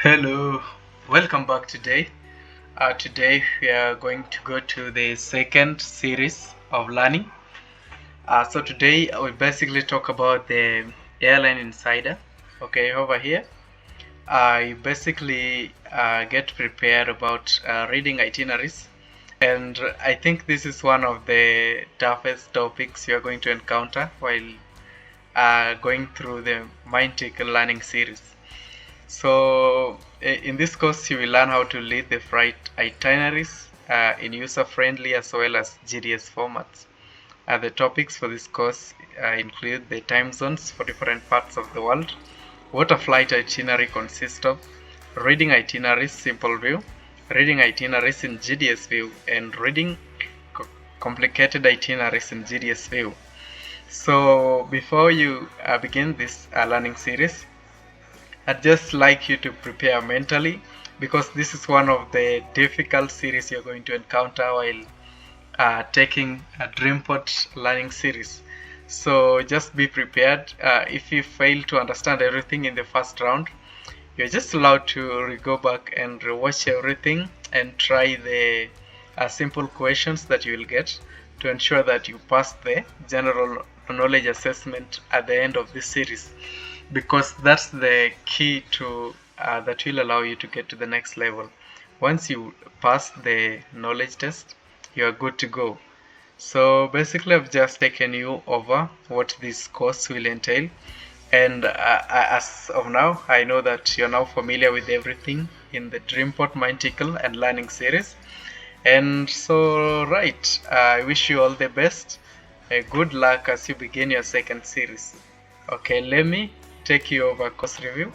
Hello, welcome back today. Today we are going to go to the second series of learning. So today we basically talk about the airline insider. Okay, over here, you basically get prepared about reading itineraries, and I think this is one of the toughest topics you are going to encounter while going through the Mind Tickle learning series. So in this course, you will learn how to lead the flight itineraries in user-friendly as well as GDS formats. The topics for this course include the time zones for different parts of the world, what a flight itinerary consists of, reading itineraries simple view, reading itineraries in GDS view, and reading co complicated itineraries in GDS view. So before you begin this learning series, I'd just like you to prepare mentally because this is one of the difficult series you're going to encounter while taking a Dreamport learning series. So just be prepared. If you fail to understand everything in the first round, you're just allowed to go back and rewatch everything and try the simple questions that you will get to ensure that you pass the general knowledge assessment at the end of this series, because that's the key to that will allow you to get to the next level. Once you pass the knowledge test, you are good to go. So basically, I've just taken you over what this course will entail, and as of now, I know that you're now familiar with everything in the Dreamport Minticle and Learning series. And so, right, I wish you all the best. Good luck as you begin your second series. Okay, let me take you over course review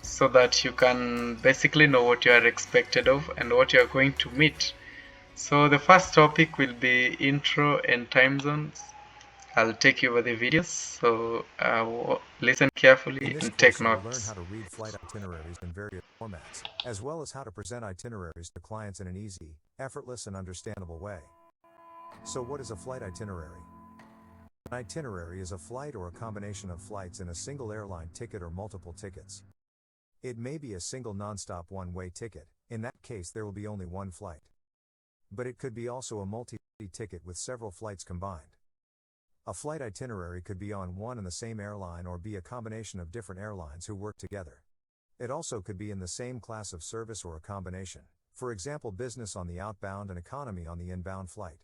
so that you can basically know what you are expected of and what you are going to meet. So the first topic will be intro and time zones. I'll take you over the videos, so listen In carefully this and course take you will learn notes. how to read flight itineraries in various formats, as well as how to present itineraries to clients in an easy, effortless and understandable way. So what is a flight itinerary? An itinerary is a flight or a combination of flights in a single airline ticket or multiple tickets. It may be a single non-stop one-way ticket. In that case there will be only one flight. But it could be also a multi-ticket with several flights combined. A flight itinerary could be on one and the same airline or be a combination of different airlines who work together. It also could be in the same class of service or a combination. For example, business on the outbound and economy on the inbound flight.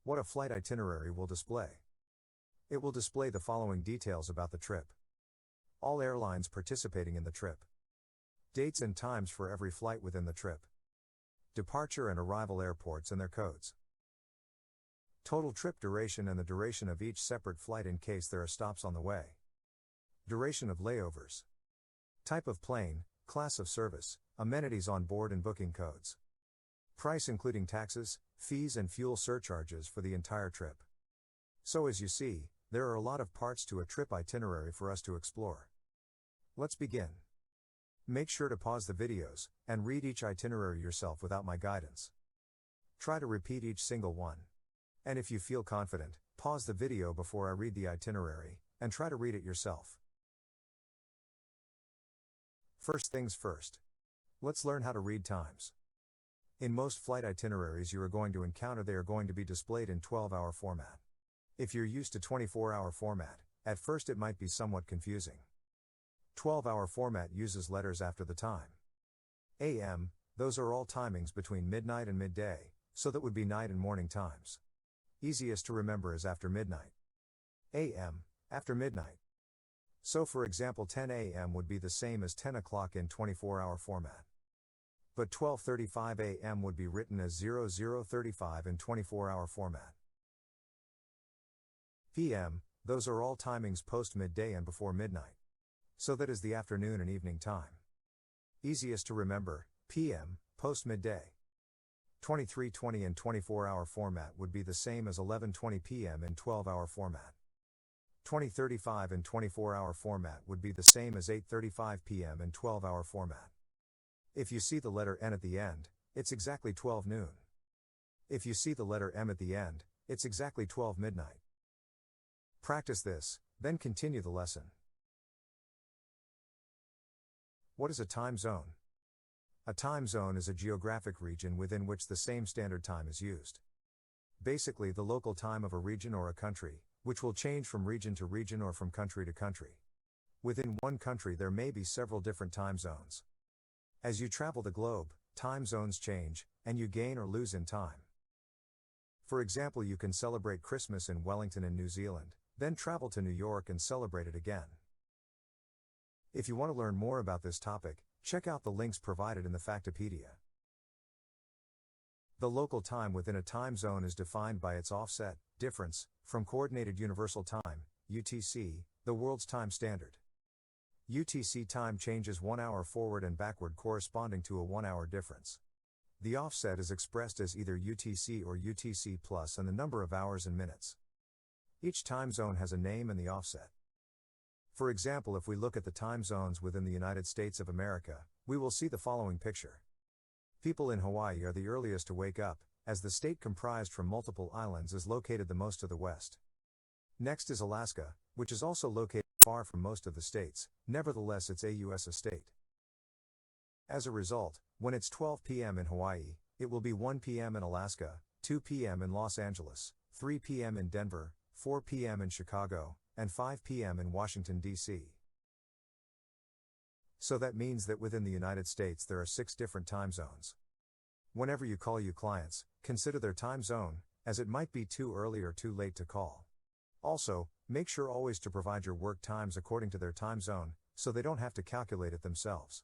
What a flight itinerary will display. It will display the following details about the trip. All airlines participating in the trip. Dates and times for every flight within the trip. Departure and arrival airports and their codes. Total trip duration and the duration of each separate flight in case there are stops on the way. Duration of layovers. Type of plane, class of service, amenities on board and booking codes. Price including taxes, fees and fuel surcharges for the entire trip. So as you see, there are a lot of parts to a trip itinerary for us to explore. Let's begin. Make sure to pause the videos and read each itinerary yourself without my guidance. Try to repeat each single one. And if you feel confident, pause the video before I read the itinerary, and try to read it yourself. First things first. Let's learn how to read times. In most flight itineraries you are going to encounter they are going to be displayed in 12-hour format. If you're used to 24-hour format, at first it might be somewhat confusing. 12-hour format uses letters after the time. AM, those are all timings between midnight and midday, so that would be night and morning times. Easiest to remember is after midnight. AM, after midnight. So for example 10 AM would be the same as 10 o'clock in 24-hour format. But 12:35 AM would be written as 00:35 in 24-hour format. PM, those are all timings post midday and before midnight. So that is the afternoon and evening time. Easiest to remember, PM, post midday. 23:20 in 24-hour format would be the same as 11:20 PM in 12-hour format. 20:35 in 24-hour format would be the same as 8:35 PM in 12-hour format. If you see the letter N at the end, it's exactly 12 noon. If you see the letter M at the end, it's exactly 12 midnight. Practice this, then continue the lesson. What is a time zone? A time zone is a geographic region within which the same standard time is used. Basically, the local time of a region or a country, which will change from region to region or from country to country. Within one country, there may be several different time zones. As you travel the globe, time zones change, and you gain or lose in time. For example, you can celebrate Christmas in Wellington in New Zealand, then travel to New York and celebrate it again. If you want to learn more about this topic, check out the links provided in the Factopedia. The local time within a time zone is defined by its offset, difference, from Coordinated Universal Time, UTC, the world's time standard. UTC time changes 1 hour forward and backward corresponding to a 1 hour difference. The offset is expressed as either UTC or UTC plus and the number of hours and minutes. Each time zone has a name and the offset. For example, if we look at the time zones within the United States of America, we will see the following picture. People in Hawaii are the earliest to wake up, as the state comprised from multiple islands is located the most to the west. Next is Alaska, which is also located far from most of the states, nevertheless it's a U.S. state. As a result, when it's 12 p.m. in Hawaii, it will be 1 p.m. in Alaska, 2 p.m. in Los Angeles, 3 p.m. in Denver, 4 p.m. in Chicago, and 5 p.m. in Washington, D.C. So that means that within the United States there are 6 different time zones. Whenever you call your clients, consider their time zone, as it might be too early or too late to call. Also, make sure always to provide your work times according to their time zone, so they don't have to calculate it themselves.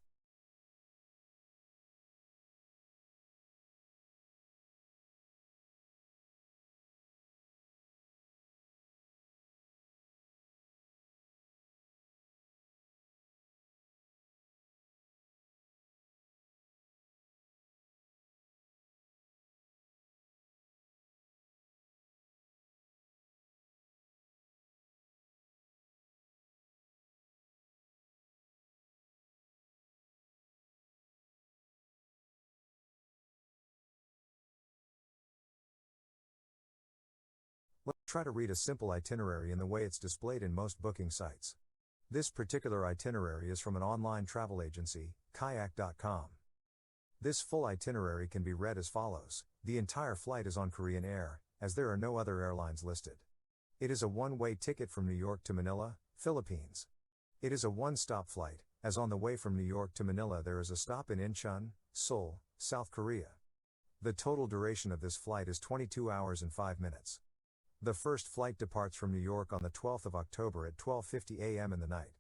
Let's try to read a simple itinerary in the way it's displayed in most booking sites. This particular itinerary is from an online travel agency, kayak.com. This full itinerary can be read as follows. The entire flight is on Korean Air, as there are no other airlines listed. It is a one-way ticket from New York to Manila, Philippines. It is a one-stop flight, as on the way from New York to Manila there is a stop in Incheon, Seoul, South Korea. The total duration of this flight is 22 hours and 5 minutes. The first flight departs from New York on the 12th of October at 12:50 a.m. in the night.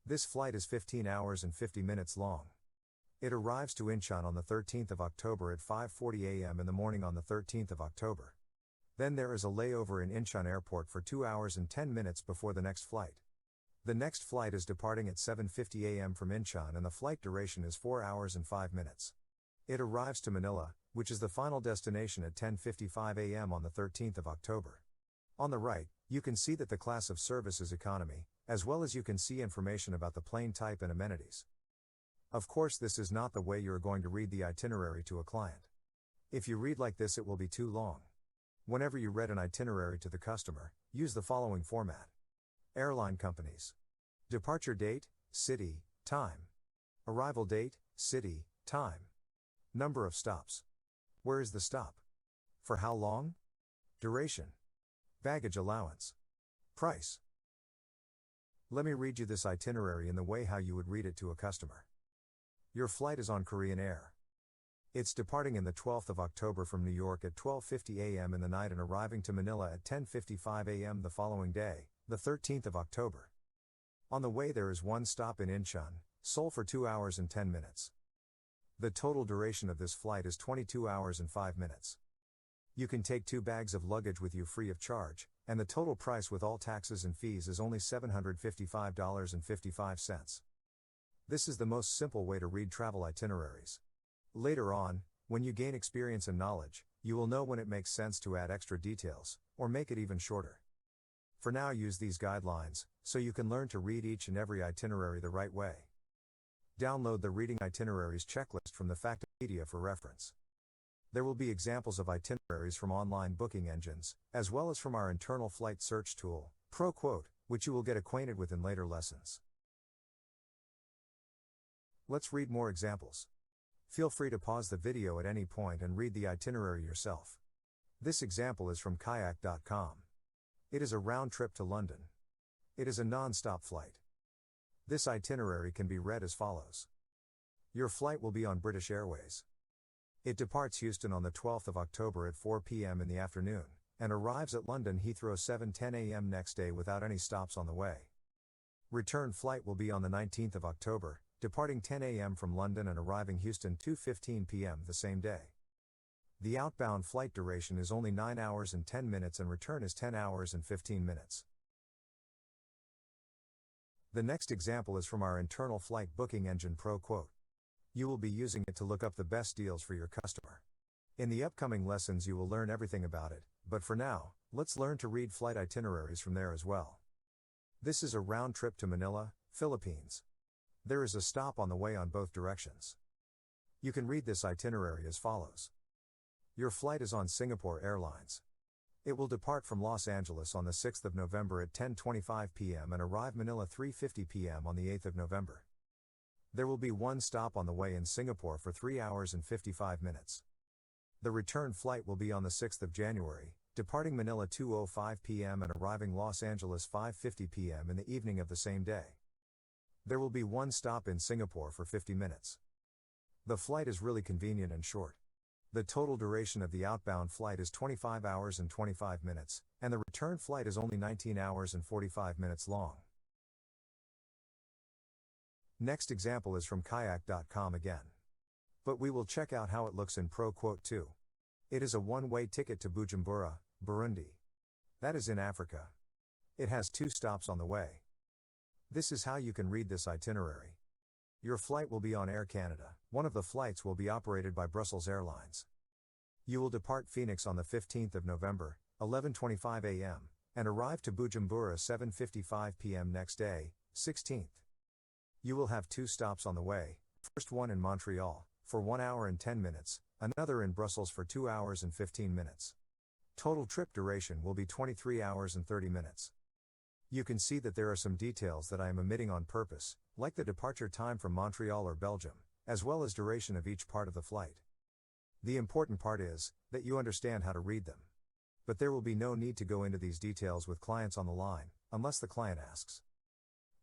This flight is 15 hours and 50 minutes long. It arrives to Incheon on the 13th of October at 5:40 a.m. in the morning on the 13th of October. Then there is a layover in Incheon Airport for 2 hours and 10 minutes before the next flight. The next flight is departing at 7:50 a.m. from Incheon and the flight duration is 4 hours and 5 minutes. It arrives to Manila, which is the final destination at 10:55 a.m. on the 13th of October. On the right, you can see that the class of service is economy, as well as you can see information about the plane type and amenities. Of course, this is not the way you are going to read the itinerary to a client. If you read like this, it will be too long. Whenever you read an itinerary to the customer, use the following format. Airline companies. Departure date, city, time. Arrival date, city, time. Number of stops. Where is the stop? For how long? Duration. Baggage allowance. Price. Let me read you this itinerary in the way how you would read it to a customer. Your flight is on Korean Air. It's departing in the 12th of October from New York at 12:50 a.m. in the night and arriving to Manila at 10:55 a.m. the following day, the 13th of October. On the way there is one stop in Incheon, Seoul for 2 hours and 10 minutes. The total duration of this flight is 22 hours and 5 minutes. You can take 2 bags of luggage with you free of charge, and the total price with all taxes and fees is only $755.55. This is the most simple way to read travel itineraries. Later on, when you gain experience and knowledge, you will know when it makes sense to add extra details, or make it even shorter. For now, use these guidelines, so you can learn to read each and every itinerary the right way. Download the Reading Itineraries checklist from the Factopedia for reference. There will be examples of itineraries from online booking engines, as well as from our internal flight search tool, ProQuote, which you will get acquainted with in later lessons. Let's read more examples. Feel free to pause the video at any point and read the itinerary yourself. This example is from kayak.com. It is a round trip to London. It is a non-stop flight. This itinerary can be read as follows. Your flight will be on British Airways. It departs Houston on the 12th of October at 4 p.m. in the afternoon, and arrives at London Heathrow 7:10 a.m. next day without any stops on the way. Return flight will be on the 19th of October, departing 10 a.m. from London and arriving Houston 2:15 p.m. the same day. The outbound flight duration is only 9 hours and 10 minutes and return is 10 hours and 15 minutes. The next example is from our internal flight booking engine ProQuote. You will be using it to look up the best deals for your customer. In the upcoming lessons you will learn everything about it, but for now, let's learn to read flight itineraries from there as well. This is a round trip to Manila, Philippines. There is a stop on the way on both directions. You can read this itinerary as follows. Your flight is on Singapore Airlines. It will depart from Los Angeles on the 6th of November at 10:25 p.m. and arrive Manila 3:50 p.m. on the 8th of November. There will be one stop on the way in Singapore for 3 hours and 55 minutes. The return flight will be on the 6th of January, departing Manila 2:05 p.m. and arriving Los Angeles 5:50 p.m. in the evening of the same day. There will be one stop in Singapore for 50 minutes. The flight is really convenient and short. The total duration of the outbound flight is 25 hours and 25 minutes, and the return flight is only 19 hours and 45 minutes long. Next example is from kayak.com again. But we will check out how it looks in ProQuote too. It is a one-way ticket to Bujumbura, Burundi. That is in Africa. It has 2 stops on the way. This is how you can read this itinerary. Your flight will be on Air Canada. One of the flights will be operated by Brussels Airlines. You will depart Phoenix on the 15th of November, 11:25 a.m., and arrive to Bujumbura 7:55 p.m. next day, 16th. You will have 2 stops on the way, first one in Montreal, for 1 hour and 10 minutes, another in Brussels for 2 hours and 15 minutes. Total trip duration will be 23 hours and 30 minutes. You can see that there are some details that I am omitting on purpose, like the departure time from Montreal or Belgium, as well as duration of each part of the flight. The important part is that you understand how to read them. But there will be no need to go into these details with clients on the line, unless the client asks.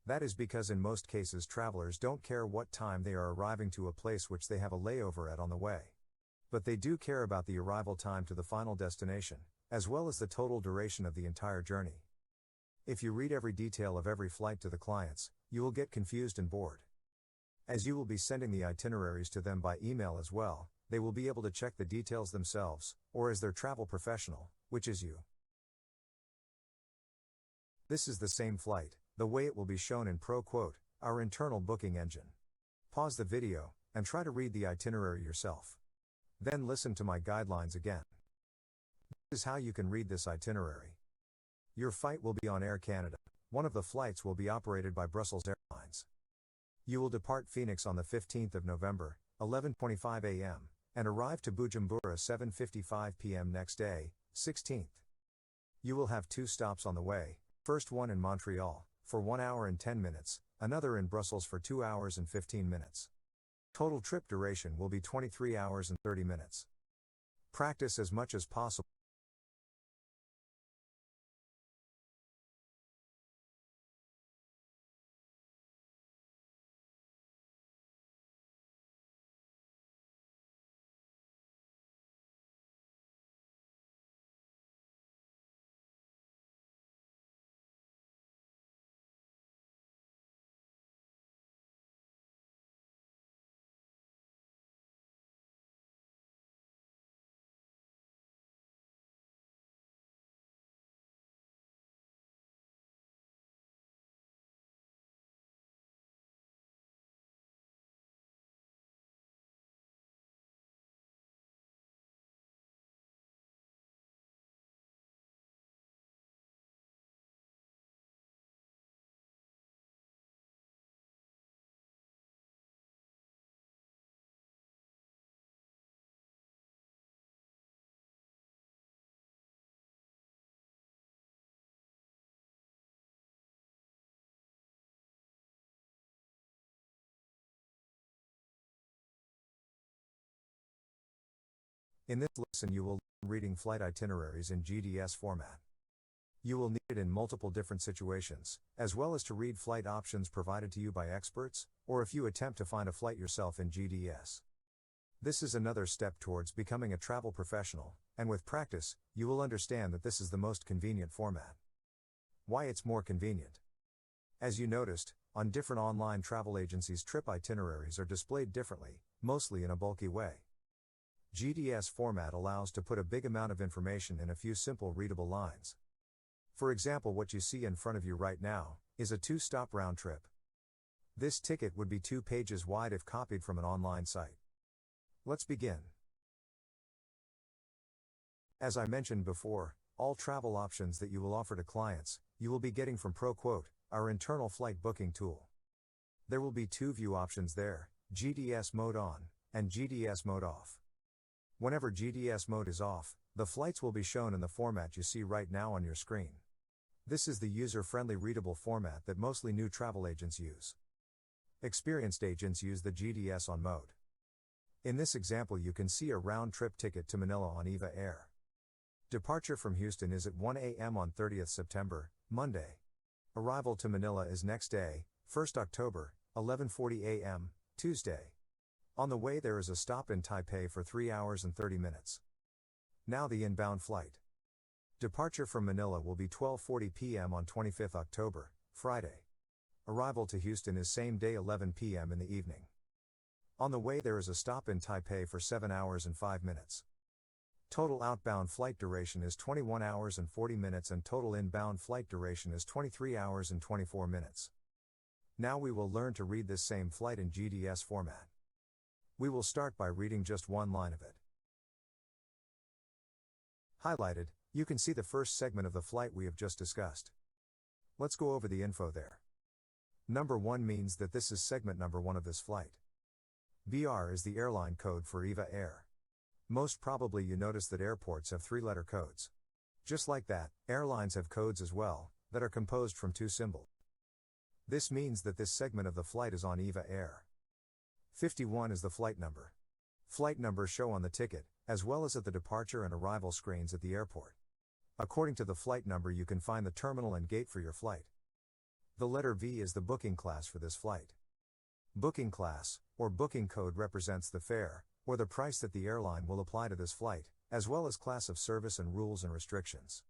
That is because in most cases travelers don't care what time they are arriving to a place which they have a layover at on the way. But they do care about the arrival time to the final destination, as well as the total duration of the entire journey. If you read every detail of every flight to the clients, you will get confused and bored. As you will be sending the itineraries to them by email as well, they will be able to check the details themselves, or as their travel professional, which is you. This is the same flight, the way it will be shown in ProQuote, our internal booking engine. Pause the video, and try to read the itinerary yourself. Then listen to my guidelines again. This is how you can read this itinerary. Your flight will be on Air Canada. One of the flights will be operated by Brussels Airlines. You will depart Phoenix on the 15th of November, 11:25 a.m., and arrive to Bujumbura 7:55 p.m. next day, 16th. You will have 2 stops on the way, first one in Montreal, for 1 hour and 10 minutes, another in Brussels for 2 hours and 15 minutes. Total trip duration will be 23 hours and 30 minutes. Practice as much as possible. In this lesson you will learn reading flight itineraries in GDS format. You will need it in multiple different situations, as well as to read flight options provided to you by experts, or if you attempt to find a flight yourself in GDS. This is another step towards becoming a travel professional, and with practice, you will understand that this is the most convenient format. Why it's more convenient? As you noticed, on different online travel agencies' trip itineraries are displayed differently, mostly in a bulky way. GDS format allows to put a big amount of information in a few simple readable lines. For example, what you see in front of you right now is a 2-stop round trip. This ticket would be 2 pages wide if copied from an online site. Let's begin. As I mentioned before, all travel options that you will offer to clients, you will be getting from ProQuote, our internal flight booking tool. There will be 2 view options there, GDS mode on and GDS mode off. Whenever GDS mode is off, the flights will be shown in the format you see right now on your screen. This is the user-friendly readable format that mostly new travel agents use. Experienced agents use the GDS on mode. In this example you can see a round-trip ticket to Manila on EVA Air. Departure from Houston is at 1 a.m. on 30th September, Monday. Arrival to Manila is next day, 1st October, 11:40 a.m., Tuesday. On the way there is a stop in Taipei for 3 hours and 30 minutes. Now the inbound flight. Departure from Manila will be 12:40 p.m. on 25th October, Friday. Arrival to Houston is same day 11 p.m. in the evening. On the way there is a stop in Taipei for 7 hours and 5 minutes. Total outbound flight duration is 21 hours and 40 minutes and total inbound flight duration is 23 hours and 24 minutes. Now we will learn to read this same flight in GDS format. We will start by reading just one line of it. Highlighted, you can see the first segment of the flight we have just discussed. Let's go over the info there. Number 1 means that this is segment number 1 of this flight. BR is the airline code for EVA Air. Most probably you notice that airports have 3-letter codes. Just like that, airlines have codes as well, that are composed from 2 symbols. This means that this segment of the flight is on EVA Air. 51 is the flight number. Flight numbers show on the ticket, as well as at the departure and arrival screens at the airport. According to the flight number you can find the terminal and gate for your flight. The letter V is the booking class for this flight. Booking class, or booking code represents the fare, or the price that the airline will apply to this flight, as well as class of service and rules and restrictions.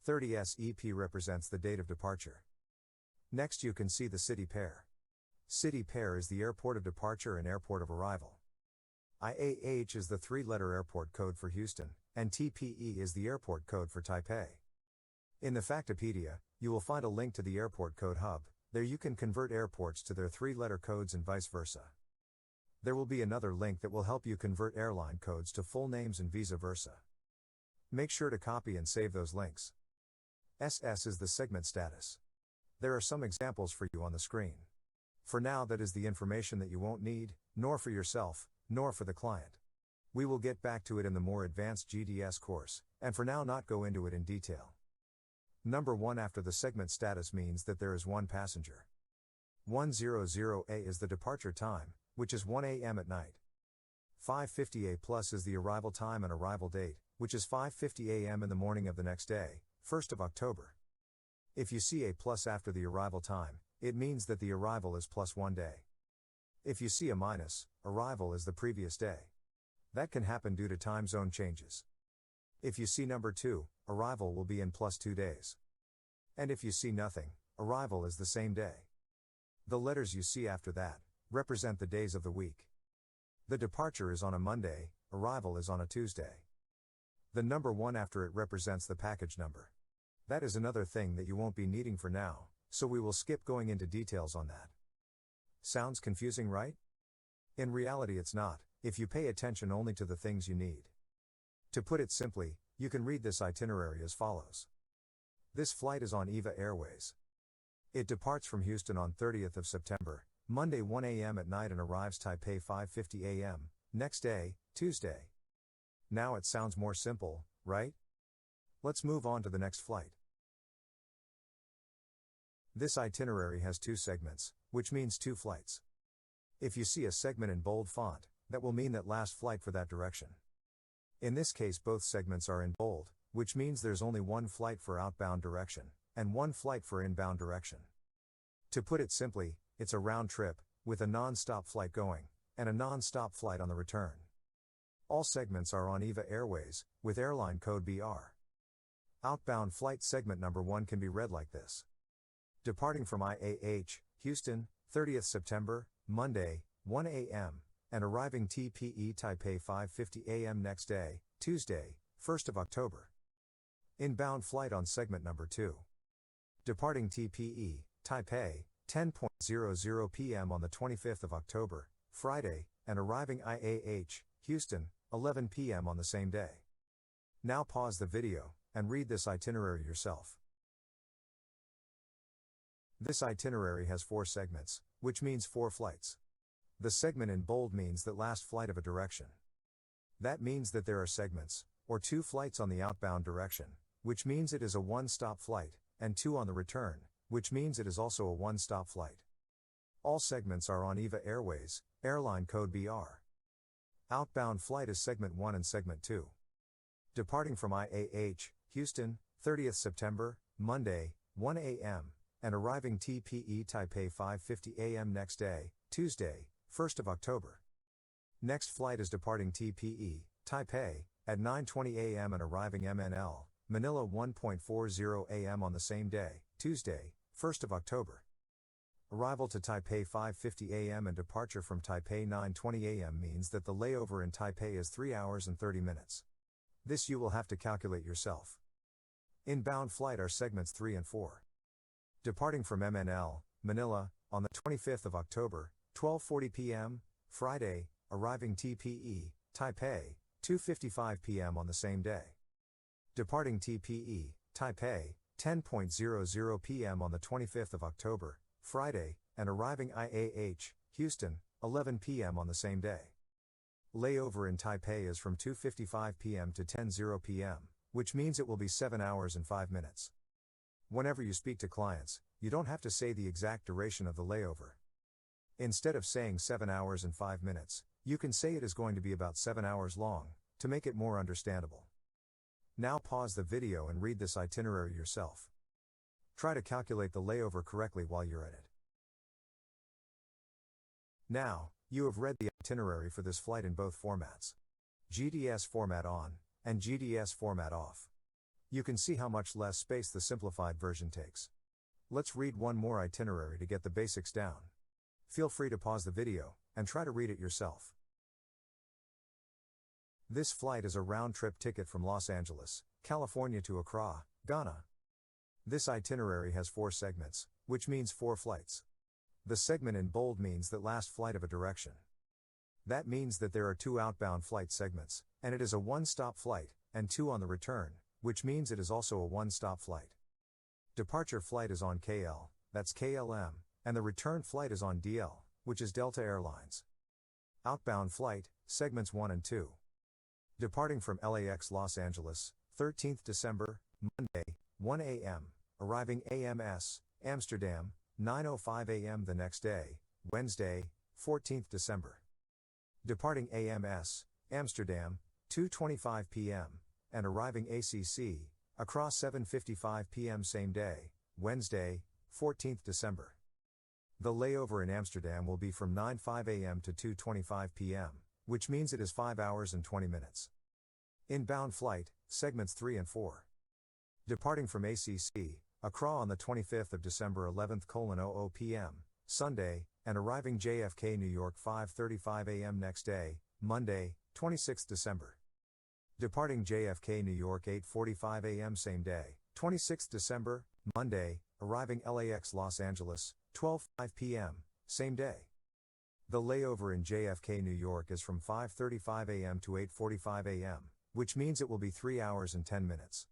30 SEP represents the date of departure. Next you can see the city pair. City pair is the airport of departure and airport of arrival. IAH is the 3-letter airport code for Houston, and TPE is the airport code for Taipei. In the Factopedia, you will find a link to the airport code hub. There you can convert airports to their 3-letter codes and vice versa. There will be another link that will help you convert airline codes to full names and vice versa. Make sure to copy and save those links. SS is the segment status. There are some examples for you on the screen. For now that is the information that you won't need, nor for yourself, nor for the client. We will get back to it in the more advanced GDS course, and for now not go into it in detail. Number 1 after the segment status means that there is 1 passenger. 100A is the departure time, which is 1 a.m. at night. 550A plus is the arrival time and arrival date, which is 5:50 a.m. in the morning of the next day, 1st of October. If you see a plus after the arrival time, it means that the arrival is plus 1 day. If you see a minus, arrival is the previous day. That can happen due to time zone changes. If you see number 2, arrival will be in plus 2 days. And if you see nothing, arrival is the same day. The letters you see after that represent the days of the week. The departure is on a Monday, arrival is on a Tuesday. The number 1 after it represents the package number. That is another thing that you won't be needing for now, so we will skip going into details on that. Sounds confusing, right? In reality it's not, if you pay attention only to the things you need. To put it simply, you can read this itinerary as follows. This flight is on EVA Airways. It departs from Houston on 30th of September, Monday 1 a.m. at night and arrives Taipei 5:50 a.m., next day, Tuesday. Now it sounds more simple, right? Let's move on to the next flight. This itinerary has 2 segments, which means 2 flights. If you see a segment in bold font, that will mean that last flight for that direction. In this case, both segments are in bold, which means there's only one flight for outbound direction, and one flight for inbound direction. To put it simply, it's a round trip, with a non-stop flight going, and a non-stop flight on the return. All segments are on EVA Airways, with airline code BR. Outbound flight segment number 1 can be read like this. Departing from IAH, Houston, 30th September, Monday, 1 a.m., and arriving TPE Taipei 5:50 a.m. next day, Tuesday, 1st of October. Inbound flight on segment number 2. Departing TPE, Taipei, 10:00 p.m. on the 25th of October, Friday, and arriving IAH, Houston, 11 p.m. on the same day. Now pause the video, and read this itinerary yourself. This itinerary has 4 segments, which means 4 flights. The segment in bold means that last flight of a direction. That means that there are segments, or 2 flights on the outbound direction, which means it is a one-stop flight, and 2 on the return, which means it is also a one-stop flight. All segments are on EVA Airways, airline code BR. Outbound flight is segment 1 and segment 2. Departing from IAH, Houston, 30th September, Monday, 1 a.m., and arriving TPE Taipei 5:50 a.m. next day, Tuesday, 1st of October. Next flight is departing TPE, Taipei, at 9:20 a.m. and arriving MNL, Manila 1:40 a.m. on the same day, Tuesday, 1st of October. Arrival to Taipei 5:50 a.m. and departure from Taipei 9:20 a.m. means that the layover in Taipei is 3 hours and 30 minutes. This you will have to calculate yourself. Inbound flight are segments 3 and 4. Departing from MNL, Manila, on the 25th of October, 12:40 p.m., Friday, arriving TPE, Taipei, 2:55 p.m. on the same day. Departing TPE, Taipei, 10:00 p.m. on the 25th of October, Friday, and arriving IAH, Houston, 11 p.m. on the same day. Layover in Taipei is from 2:55 p.m. to 10:00 p.m., which means it will be 7 hours and 5 minutes. Whenever you speak to clients, you don't have to say the exact duration of the layover. Instead of saying 7 hours and 5 minutes, you can say it is going to be about 7 hours long, to make it more understandable. Now pause the video and read this itinerary yourself. Try to calculate the layover correctly while you're at it. Now, you have read the itinerary for this flight in both formats. GDS format on, and GDS format off. You can see how much less space the simplified version takes. Let's read one more itinerary to get the basics down. Feel free to pause the video, and try to read it yourself. This flight is a round-trip ticket from Los Angeles, California to Accra, Ghana. This itinerary has 4 segments, which means 4 flights. The segment in bold means that last flight of a direction. That means that there are 2 outbound flight segments, and it is a one-stop flight, and 2 on the return, which means it is also a one-stop flight. Departure flight is on KL, that's KLM, and the return flight is on DL, which is Delta Airlines. Outbound flight, segments 1 and 2. Departing from LAX Los Angeles, 13th December, Monday, 1 a.m., arriving AMS, Amsterdam, 9:05 a.m. the next day, Wednesday, 14th December. Departing AMS, Amsterdam, 2:25 p.m., and arriving ACC, Accra 7:55 p.m. same day, Wednesday, 14th December. The layover in Amsterdam will be from 9:05 a.m. to 2:25 p.m., which means it is 5 hours and 20 minutes. Inbound flight, segments 3 and 4. Departing from ACC, Accra on the 25th of December 11:00 p.m., Sunday, and arriving JFK, New York 5:35 a.m. next day, Monday, 26th December. Departing JFK, New York 8:45 a.m. same day, 26th December, Monday, arriving LAX Los Angeles, 12:05 p.m., same day. The layover in JFK, New York is from 5:35 a.m. to 8:45 a.m., which means it will be 3 hours and 10 minutes.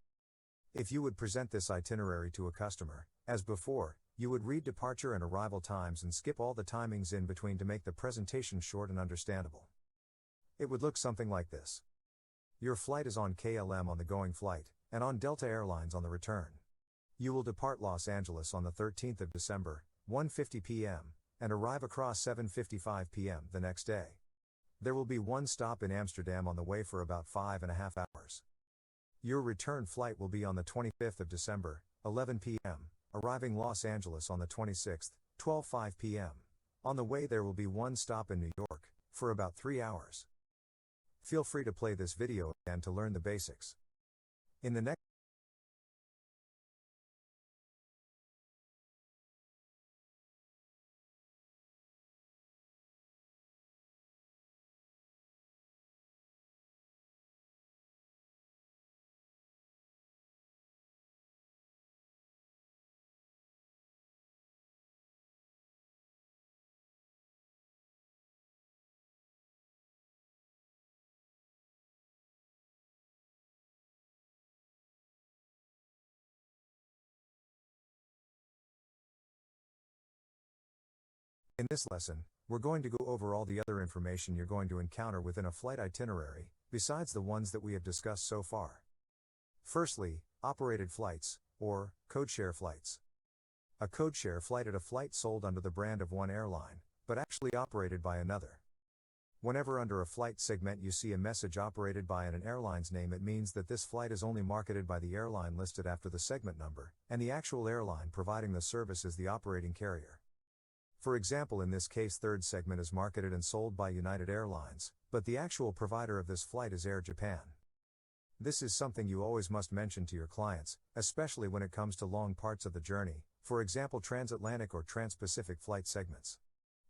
If you would present this itinerary to a customer, as before, you would read departure and arrival times and skip all the timings in between to make the presentation short and understandable. It would look something like this. Your flight is on KLM on the going flight, and on Delta Airlines on the return. You will depart Los Angeles on the 13th of December, 1:50 p.m., and arrive across 7:55 p.m. the next day. There will be one stop in Amsterdam on the way for about 5.5 hours. Your return flight will be on the 25th of December, 11 p.m., arriving Los Angeles on the 26th, 12:05 p.m. On the way there will be one stop in New York, for about 3 hours. Feel free to play this video again to learn the basics. In the next In this lesson, we're going to go over all the other information you're going to encounter within a flight itinerary, besides the ones that we have discussed so far. Firstly, operated flights, or codeshare flights. A codeshare flight is a flight sold under the brand of one airline, but actually operated by another. Whenever under a flight segment you see a message operated by an airline's name, it means that this flight is only marketed by the airline listed after the segment number, and the actual airline providing the service is the operating carrier. For example, in this case, third segment is marketed and sold by United Airlines, but the actual provider of this flight is Air Japan. This is something you always must mention to your clients, especially when it comes to long parts of the journey, for example transatlantic or trans-Pacific flight segments.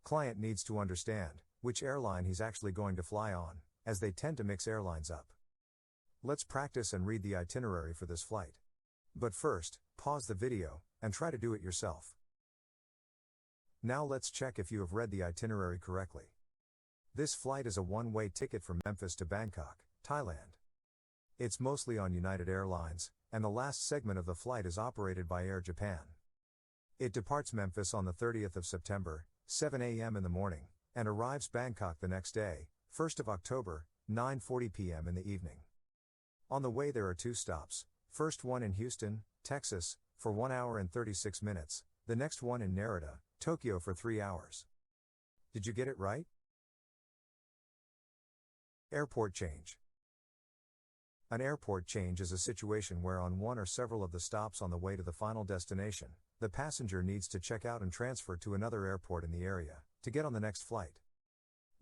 Client needs to understand which airline he's actually going to fly on, as they tend to mix airlines up. Let's practice and read the itinerary for this flight. But first, pause the video, and try to do it yourself. Now let's check if you have read the itinerary correctly. This flight is a one-way ticket from Memphis to Bangkok, Thailand. It's mostly on United Airlines, and the last segment of the flight is operated by Air Japan. It departs Memphis on the 30th of September, 7 a.m. in the morning, and arrives Bangkok the next day, 1st of October, 9:40 p.m. in the evening. On the way there are two stops, first one in Houston, Texas, for 1 hour and 36 minutes, the next one in Narita, Tokyo for 3 hours. Did you get it right? Airport change. An airport change is a situation where on one or several of the stops on the way to the final destination, the passenger needs to check out and transfer to another airport in the area, to get on the next flight.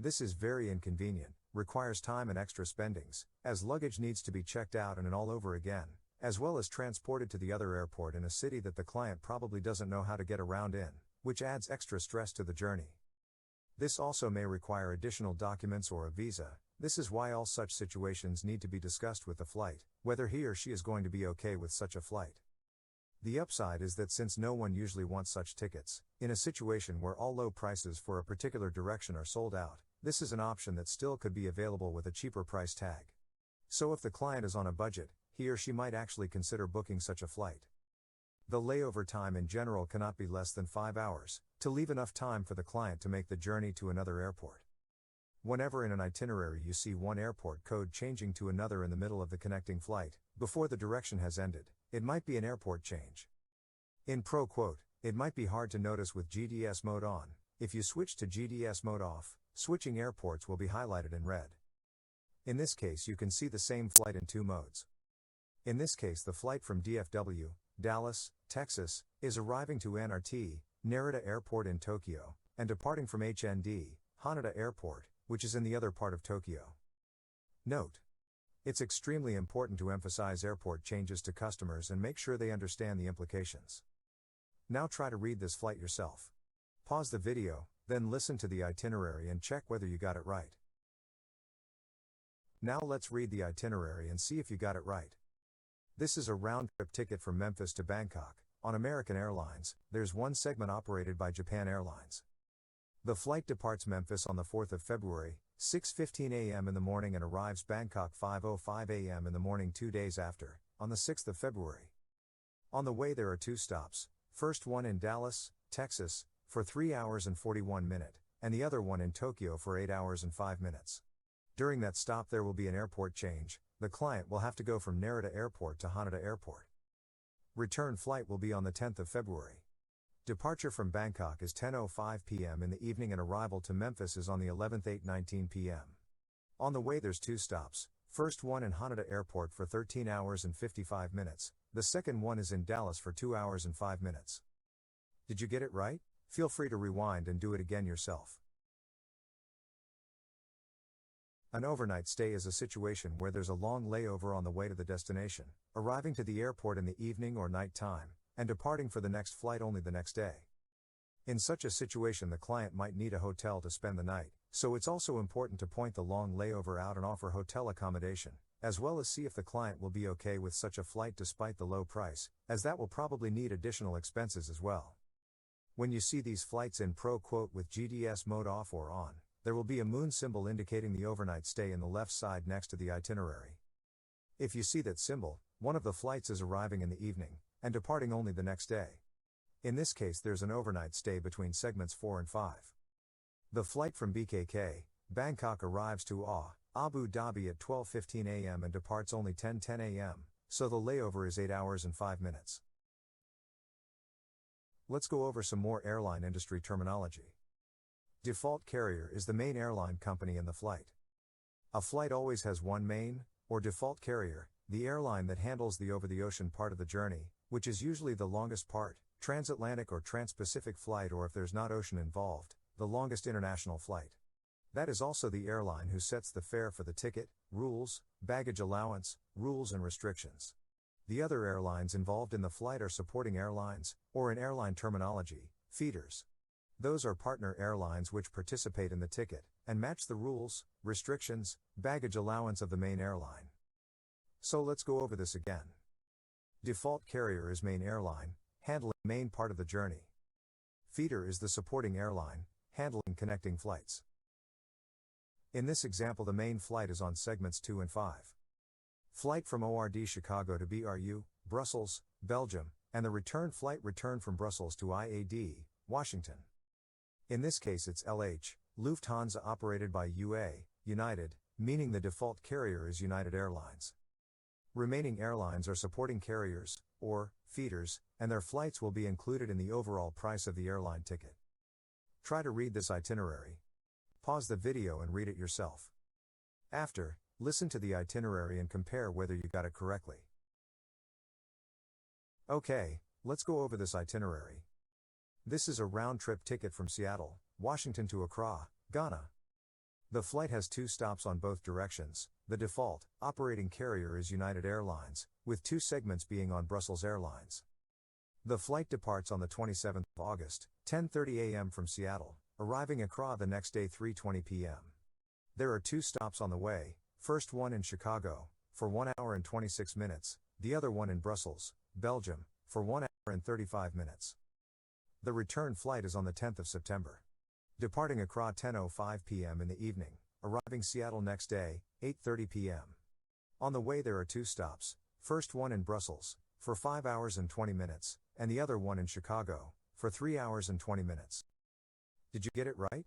This is very inconvenient, requires time and extra spendings, as luggage needs to be checked out and all over again, as well as transported to the other airport in a city that the client probably doesn't know how to get around in, which adds extra stress to the journey. This also may require additional documents or a visa. This is why all such situations need to be discussed with the flight, whether he or she is going to be okay with such a flight. The upside is that since no one usually wants such tickets, in a situation where all low prices for a particular direction are sold out, this is an option that still could be available with a cheaper price tag. So if the client is on a budget, he or she might actually consider booking such a flight. The layover time in general cannot be less than 5 hours, to leave enough time for the client to make the journey to another airport. Whenever in an itinerary you see one airport code changing to another in the middle of the connecting flight, before the direction has ended, it might be an airport change. In pro quote, it might be hard to notice with GDS mode on. If you switch to GDS mode off, switching airports will be highlighted in red. In this case you can see the same flight in two modes. In this case the flight from DFW, Dallas, Texas, is arriving to NRT, Narita Airport in Tokyo, and departing from HND, Haneda Airport, which is in the other part of Tokyo. Note: it's extremely important to emphasize airport changes to customers and make sure they understand the implications. Now try to read this flight yourself. Pause the video, then listen to the itinerary and check whether you got it right. Now let's read the itinerary and see if you got it right. This is a round-trip ticket from Memphis to Bangkok. On American Airlines, there's one segment operated by Japan Airlines. The flight departs Memphis on the 4th of February, 6:15 a.m. in the morning and arrives Bangkok 5:05 a.m. in the morning 2 days after, on the 6th of February. On the way there are two stops, first one in Dallas, Texas, for 3 hours and 41 minutes, and the other one in Tokyo for 8 hours and 5 minutes. During that stop there will be an airport change. The client will have to go from Narita Airport to Haneda Airport. Return flight will be on the 10th of February. Departure from Bangkok is 10:05 p.m. in the evening and arrival to Memphis is on the 11th 8:19 p.m. On the way there's 2 stops, first one in Haneda Airport for 13 hours and 55 minutes, the second one is in Dallas for 2 hours and 5 minutes. Did you get it right? Feel free to rewind and do it again yourself. An overnight stay is a situation where there's a long layover on the way to the destination, arriving to the airport in the evening or night time, and departing for the next flight only the next day. In such a situation the client might need a hotel to spend the night, so it's also important to point the long layover out and offer hotel accommodation, as well as see if the client will be okay with such a flight despite the low price, as that will probably need additional expenses as well. When you see these flights in Pro quote with GDS mode off or on, there will be a moon symbol indicating the overnight stay in the left side next to the itinerary. If you see that symbol, one of the flights is arriving in the evening, and departing only the next day. In this case there's an overnight stay between segments 4 and 5. The flight from BKK, Bangkok arrives to Abu Dhabi at 12:15 a.m. and departs only 10:10 a.m., so the layover is 8 hours and 5 minutes. Let's go over some more airline industry terminology. Default carrier is the main airline company in the flight. A flight always has one main, or default carrier, the airline that handles the over-the-ocean part of the journey, which is usually the longest part, transatlantic or trans-Pacific flight, or if there's not ocean involved, the longest international flight. That is also the airline who sets the fare for the ticket, rules, baggage allowance, rules and restrictions. The other airlines involved in the flight are supporting airlines, or in airline terminology, feeders. Those are partner airlines which participate in the ticket, and match the rules, restrictions, baggage allowance of the main airline. So let's go over this again. Default carrier is main airline, handling main part of the journey. Feeder is the supporting airline, handling connecting flights. In this example the main flight is on segments 2 and 5. Flight from ORD Chicago to BRU, Brussels, Belgium, and the return flight from Brussels to IAD, Washington. In this case it's LH, Lufthansa operated by UA, United, meaning the default carrier is United Airlines. Remaining airlines are supporting carriers, or feeders, and their flights will be included in the overall price of the airline ticket. Try to read this itinerary. Pause the video and read it yourself. After, listen to the itinerary and compare whether you got it correctly. Okay, let's go over this itinerary. This is a round-trip ticket from Seattle, Washington to Accra, Ghana. The flight has 2 stops on both directions. The default operating carrier is United Airlines, with 2 segments being on Brussels Airlines. The flight departs on the 27th of August, 10:30 a.m. from Seattle, arriving Accra the next day 3:20 p.m. There are 2 stops on the way, first one in Chicago, for 1 hour and 26 minutes, the other one in Brussels, Belgium, for 1 hour and 35 minutes. The return flight is on the 10th of September. Departing Accra 10:05 p.m. in the evening, arriving Seattle next day, 8:30 p.m. On the way there are 2 stops, first one in Brussels, for 5 hours and 20 minutes, and the other one in Chicago, for 3 hours and 20 minutes. Did you get it right?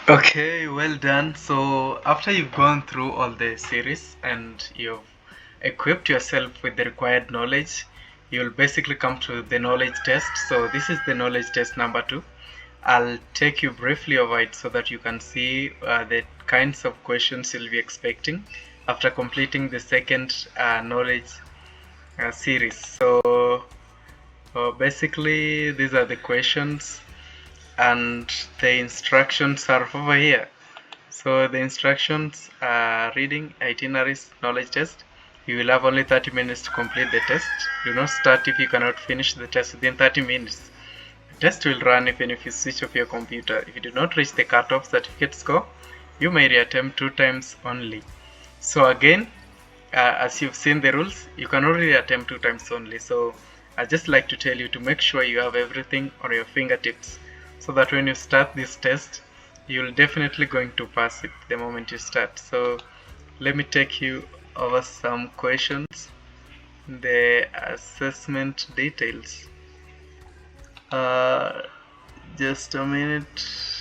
Okay, well done. So, after you've gone through all the series and you've equipped yourself with the required knowledge, you'll basically come to the knowledge test. So, this is the knowledge test number 2. I'll take you briefly over it so that you can see the kinds of questions you'll be expecting after completing the second knowledge series. So, basically, these are the questions and the instructions are over here. So the instructions are reading itineraries knowledge test. You will have only 30 minutes to complete the test. Do not start if you cannot finish the test within 30 minutes. The test will run even if you switch off your computer. If you do not reach the cutoff certificate score, you may reattempt 2 times only. So again, as you've seen the rules, you can only attempt 2 times only. So I just like to tell you to make sure you have everything on your fingertips so that when you start this test, you'll definitely going to pass it the moment you start. So let me take you over some questions, the assessment details. Uh, just a minute.